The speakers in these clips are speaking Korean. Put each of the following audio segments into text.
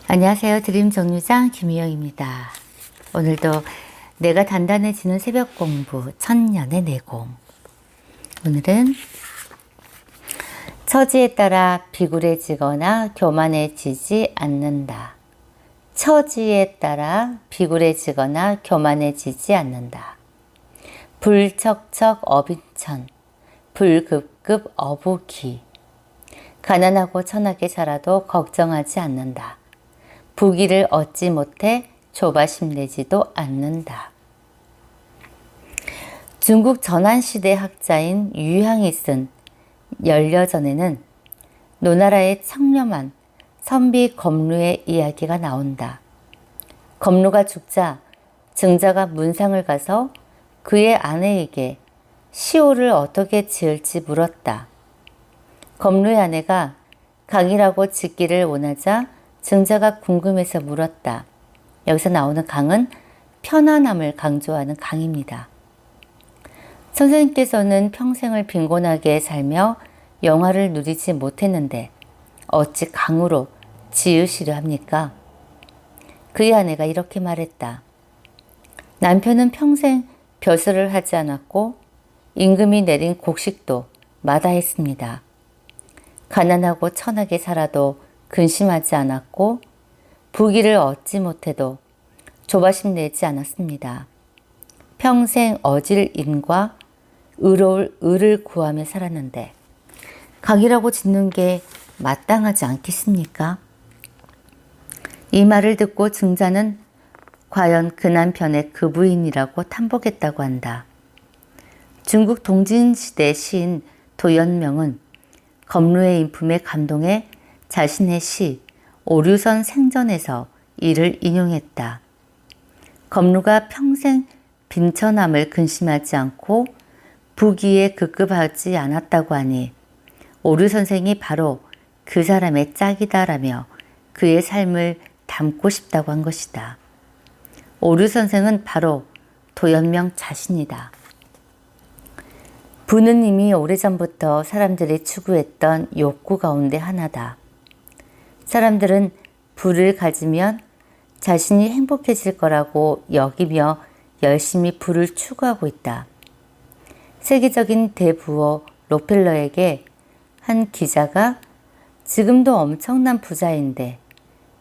안녕하세요. 드림 정류장 김희영입니다. 오늘도 내가 단단해지는 새벽 공부 천년의 내공. 오늘은 처지에 따라 비굴해지거나 교만해지지 않는다. 처지에 따라 비굴해지거나 교만해지지 않는다. 불척척 어빈천, 불급급 어부기. 가난하고 천하게 살아도 걱정하지 않는다. 부귀를 얻지 못해 조바심 내지도 않는다. 중국 전환시대 학자인 유향이 쓴 열려전에는 노나라의 청렴한 선비 검루의 이야기가 나온다. 검루가 죽자 증자가 문상을 가서 그의 아내에게 시호를 어떻게 지을지 물었다. 검루의 아내가 강이라고 짓기를 원하자 증자가 궁금해서 물었다. 여기서 나오는 강은 편안함을 강조하는 강입니다. 선생님께서는 평생을 빈곤하게 살며 영화를 누리지 못했는데 어찌 강으로 지으시려 합니까? 그의 아내가 이렇게 말했다. 남편은 평생 벼슬을 하지 않았고 임금이 내린 곡식도 마다했습니다. 가난하고 천하게 살아도 근심하지 않았고 부귀를 얻지 못해도 조바심 내지 않았습니다. 평생 어질 인과 의로울 의를 구하며 살았는데 강이라고 짓는 게 마땅하지 않겠습니까? 이 말을 듣고 증자는 과연 그 남편의 그 부인이라고 탐복했다고 한다. 중국 동진시대 시인 도연명은 검루의 인품에 감동해 자신의 시 오류선 생전에서 이를 인용했다. 검루가 평생 빈천함을 근심하지 않고 부귀에 급급하지 않았다고 하니 오류 선생이 바로 그 사람의 짝이다라며 그의 삶을 담고 싶다고 한 것이다. 오류 선생은 바로 도연명 자신이다. 부는 이미 오래전부터 사람들이 추구했던 욕구 가운데 하나다. 사람들은 부를 가지면 자신이 행복해질 거라고 여기며 열심히 부를 추구하고 있다. 세계적인 대부호 록펠러에게 한 기자가 지금도 엄청난 부자인데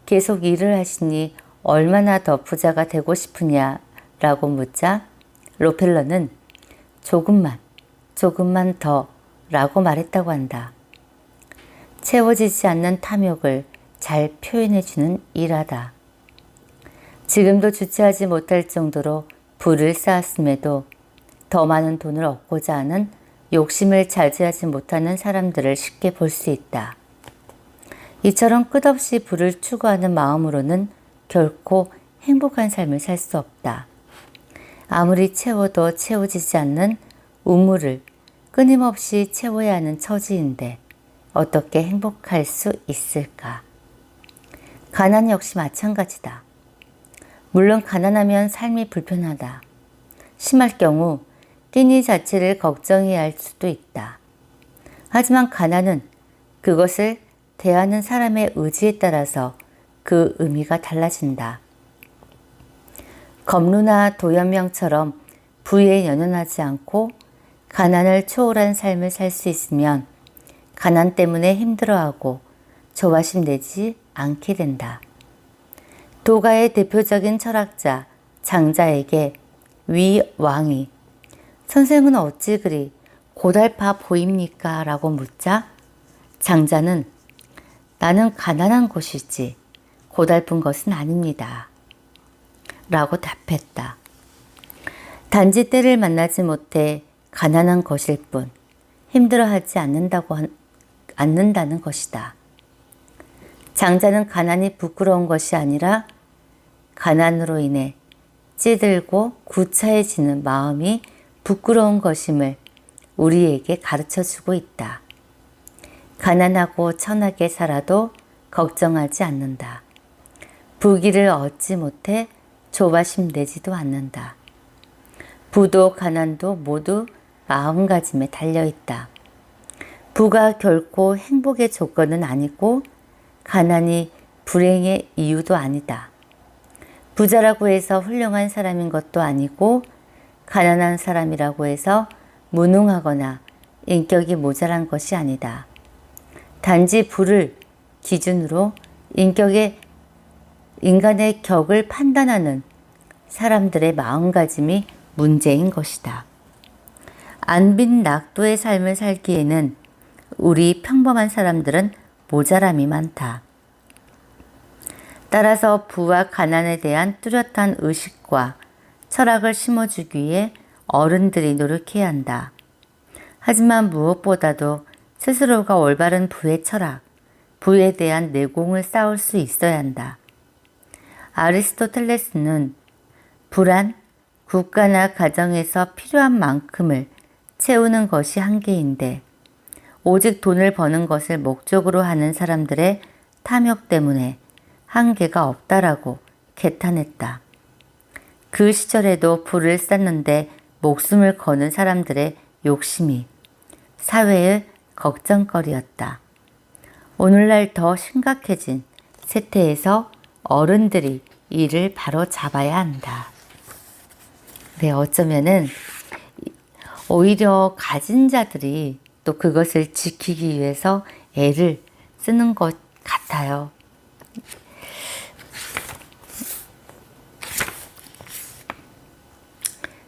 계속 일을 하시니 얼마나 더 부자가 되고 싶으냐라고 묻자 록펠러는 조금만 더 라고 말했다고 한다. 채워지지 않는 탐욕을 잘 표현해주는 일하다. 지금도 주체하지 못할 정도로 부를 쌓았음에도 더 많은 돈을 얻고자 하는 욕심을 자제하지 못하는 사람들을 쉽게 볼 수 있다. 이처럼 끝없이 부를 추구하는 마음으로는 결코 행복한 삶을 살 수 없다. 아무리 채워도 채워지지 않는 우물을 끊임없이 채워야 하는 처지인데 어떻게 행복할 수 있을까? 가난 역시 마찬가지다. 물론 가난하면 삶이 불편하다. 심할 경우 끼니 자체를 걱정해야 할 수도 있다. 하지만 가난은 그것을 대하는 사람의 의지에 따라서 그 의미가 달라진다. 검루나 도연명처럼 부에 연연하지 않고 가난을 초월한 삶을 살 수 있으면 가난 때문에 힘들어하고 조바심 내지 않게 된다. 도가의 대표적인 철학자 장자에게 위 왕이 선생은 어찌 그리 고달파 보입니까? 라고 묻자 장자는 나는 가난한 것이지 고달픈 것은 아닙니다. 라고 답했다. 단지 때를 만나지 못해 가난한 것일 뿐 힘들어하지 않는다는 것이다. 장자는 가난이 부끄러운 것이 아니라 가난으로 인해 찌들고 구차해지는 마음이 부끄러운 것임을 우리에게 가르쳐주고 있다. 가난하고 천하게 살아도 걱정하지 않는다. 부귀를 얻지 못해 조바심 내지도 않는다. 부도 가난도 모두 마음가짐에 달려있다. 부가 결코 행복의 조건은 아니고 가난이 불행의 이유도 아니다. 부자라고 해서 훌륭한 사람인 것도 아니고 가난한 사람이라고 해서 무능하거나 인격이 모자란 것이 아니다. 단지 부를 기준으로 인간의 격을 판단하는 사람들의 마음가짐이 문제인 것이다. 안빈낙도의 삶을 살기에는 우리 평범한 사람들은 모자람이 많다. 따라서 부와 가난에 대한 뚜렷한 의식과 철학을 심어주기 위해 어른들이 노력해야 한다. 하지만 무엇보다도 스스로가 올바른 부의 철학, 부에 대한 내공을 쌓을 수 있어야 한다. 아리스토텔레스는 부란 국가나 가정에서 필요한 만큼을 채우는 것이 한계인데 오직 돈을 버는 것을 목적으로 하는 사람들의 탐욕 때문에 한계가 없다라고 개탄했다. 그 시절에도 부를 쌓는데 목숨을 거는 사람들의 욕심이 사회의 걱정거리였다. 오늘날 더 심각해진 세태에서 어른들이 이를 바로 잡아야 한다. 네, 어쩌면은 오히려 가진 자들이 또 그것을 지키기 위해서 애를 쓰는 것 같아요.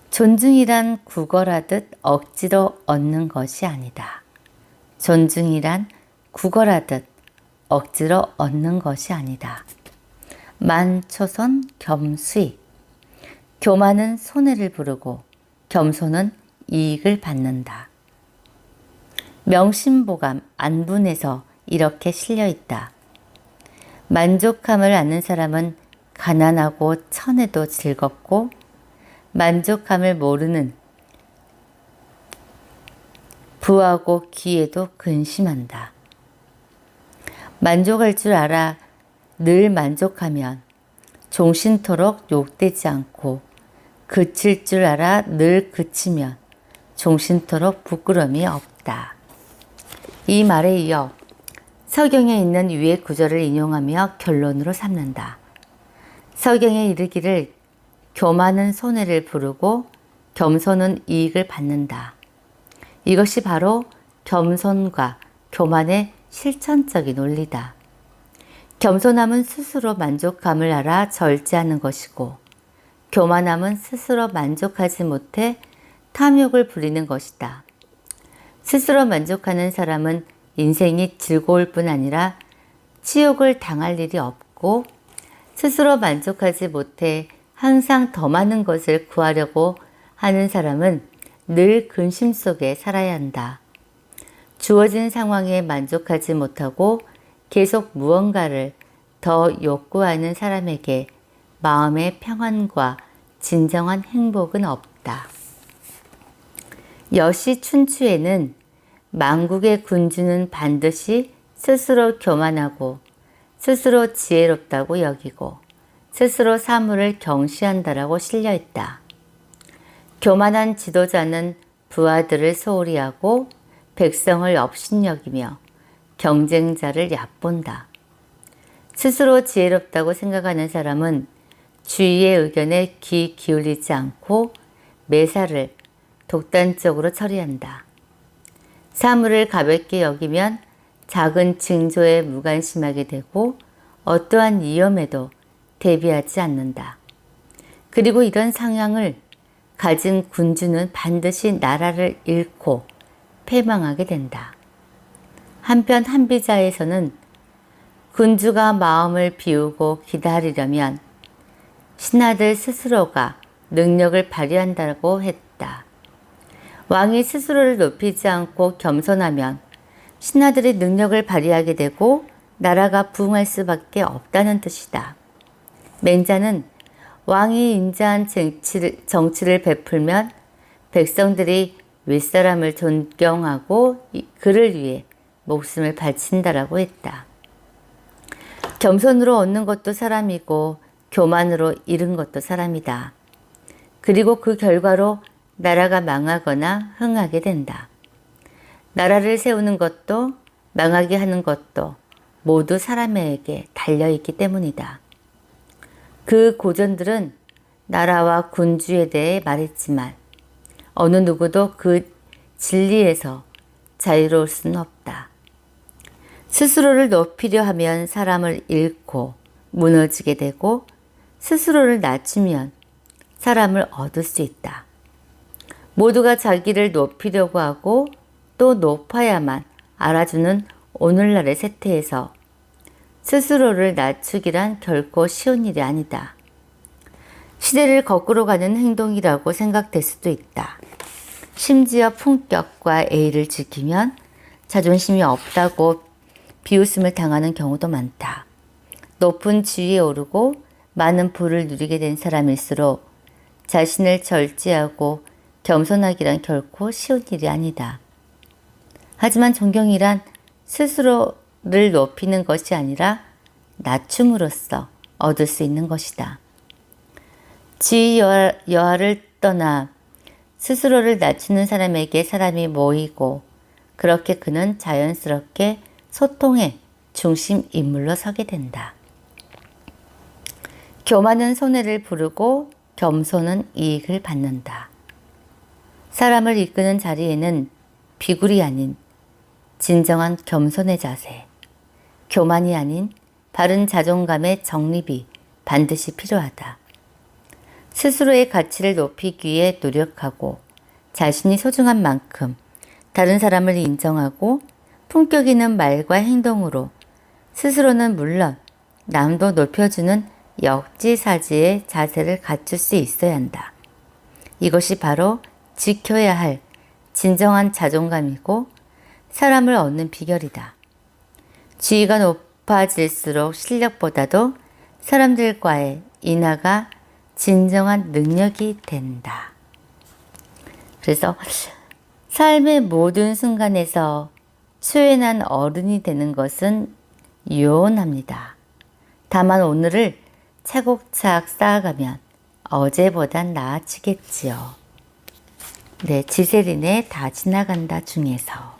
존중이란 구걸하듯 억지로 얻는 것이 아니다. 존중이란 구걸하듯 억지로 얻는 것이 아니다. 만초선 겸수익. 교만은 손해를 부르고 겸손은 이익을 받는다. 명심보감 안분에서 이렇게 실려 있다. 만족함을 아는 사람은 가난하고 천해도 즐겁고 만족함을 모르는 부하고 기에도 근심한다. 만족할 줄 알아 늘 만족하면 종신토록 욕되지 않고 그칠 줄 알아 늘 그치면 종신토록 부끄러움이 없다. 이 말에 이어 서경에 있는 위의 구절을 인용하며 결론으로 삼는다. 서경에 이르기를 교만은 손해를 부르고 겸손은 이익을 받는다. 이것이 바로 겸손과 교만의 실천적인 논리다. 겸손함은 스스로 만족감을 알아 절제하는 것이고 교만함은 스스로 만족하지 못해 탐욕을 부리는 것이다. 스스로 만족하는 사람은 인생이 즐거울 뿐 아니라 치욕을 당할 일이 없고 스스로 만족하지 못해 항상 더 많은 것을 구하려고 하는 사람은 늘 근심 속에 살아야 한다. 주어진 상황에 만족하지 못하고 계속 무언가를 더 욕구하는 사람에게 마음의 평안과 진정한 행복은 없다. 여시 춘추에는 만국의 군주는 반드시 스스로 교만하고 스스로 지혜롭다고 여기고 스스로 사물을 경시한다라고 실려있다. 교만한 지도자는 부하들을 소홀히 하고 백성을 업신여기며 경쟁자를 얕본다. 스스로 지혜롭다고 생각하는 사람은 주위의 의견에 귀 기울이지 않고 매사를 독단적으로 처리한다. 사물을 가볍게 여기면 작은 징조에 무관심하게 되고 어떠한 위험에도 대비하지 않는다. 그리고 이런 성향을 가진 군주는 반드시 나라를 잃고 패망하게 된다. 한편 한비자에서는 군주가 마음을 비우고 기다리려면 신하들 스스로가 능력을 발휘한다고 했다. 왕이 스스로를 높이지 않고 겸손하면 신하들이 능력을 발휘하게 되고 나라가 부흥할 수밖에 없다는 뜻이다. 맹자는 왕이 인자한 정치를 베풀면 백성들이 윗사람을 존경하고 그를 위해 목숨을 바친다라고 했다. 겸손으로 얻는 것도 사람이고 교만으로 잃은 것도 사람이다. 그리고 그 결과로 나라가 망하거나 흥하게 된다. 나라를 세우는 것도 망하게 하는 것도 모두 사람에게 달려있기 때문이다. 그 고전들은 나라와 군주에 대해 말했지만 어느 누구도 그 진리에서 자유로울 수는 없다. 스스로를 높이려 하면 사람을 잃고 무너지게 되고 스스로를 낮추면 사람을 얻을 수 있다. 모두가 자기를 높이려고 하고 또 높아야만 알아주는 오늘날의 세태에서 스스로를 낮추기란 결코 쉬운 일이 아니다. 시대를 거꾸로 가는 행동이라고 생각될 수도 있다. 심지어 품격과 예의를 지키면 자존심이 없다고 비웃음을 당하는 경우도 많다. 높은 지위에 오르고 많은 부를 누리게 된 사람일수록 자신을 절제하고 겸손하기란 결코 쉬운 일이 아니다. 하지만 존경이란 스스로를 높이는 것이 아니라 낮춤으로써 얻을 수 있는 것이다. 지위 여하를 떠나 스스로를 낮추는 사람에게 사람이 모이고 그렇게 그는 자연스럽게 소통의 중심 인물로 서게 된다. 교만은 손해를 부르고 겸손은 이익을 받는다. 사람을 이끄는 자리에는 비굴이 아닌 진정한 겸손의 자세, 교만이 아닌 바른 자존감의 정립이 반드시 필요하다. 스스로의 가치를 높이기 위해 노력하고 자신이 소중한 만큼 다른 사람을 인정하고 품격 있는 말과 행동으로 스스로는 물론 남도 높여주는 역지사지의 자세를 갖출 수 있어야 한다. 이것이 바로 지켜야 할 진정한 자존감이고 사람을 얻는 비결이다. 지위가 높아질수록 실력보다도 사람들과의 인하가 진정한 능력이 된다. 그래서 삶의 모든 순간에서 수연한 어른이 되는 것은 유연합니다. 다만 오늘을 차곡차곡 쌓아가면 어제보단 나아지겠지요. 네, 지세린의 다 지나간다 중에서